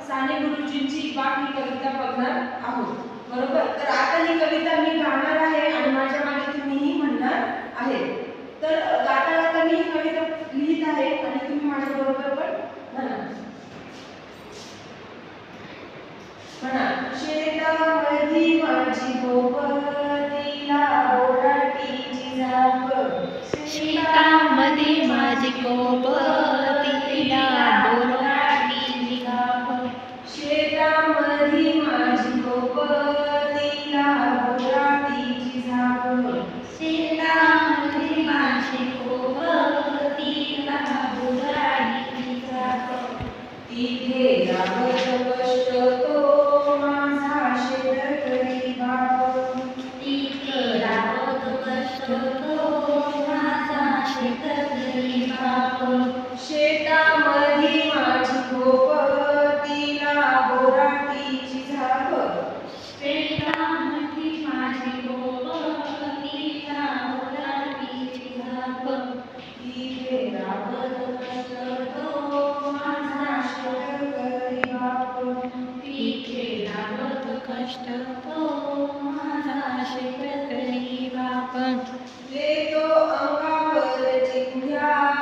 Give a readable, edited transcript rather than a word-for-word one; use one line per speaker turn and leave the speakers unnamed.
साने गुरुजींची बाक ही कविता बघणार आहोत. बरोबर. तर आता ही कविता मी गाणार आहे आणि माझ्या मागे तुम्हीही म्हणणार आहे. तर गाता गाता मी ही कविता लिहित आहे आणि तुम्ही माझ्या बरोबर पण म्हणा. शेतामधी माझी गोपतीला बोराटीची झाप.
शेतामध्ये माझी गोपतीला बोराटीची झाप.
शेतामधी माझी गोपतीला बोराटीची झाप.
शेतामध्ये माझी गोपतीला बोराटीची झाप.
तिथे लागत कष्ट तो माझा शेतकरी बाप.
तिथे लागत कष्ट तो माझा शेतकरी बाप.
शेतामधी माझी गोपतीला बोराटीची झाप.
शेतामध्ये माझी गोपतीला बोराटीची झाप.
तिथे लागत कष्ट तो माझा शेतकरी बाप.
तिथे लागत कष्ट तो माझा शेतकरी बाप.
देतो अंगावर चिंध्या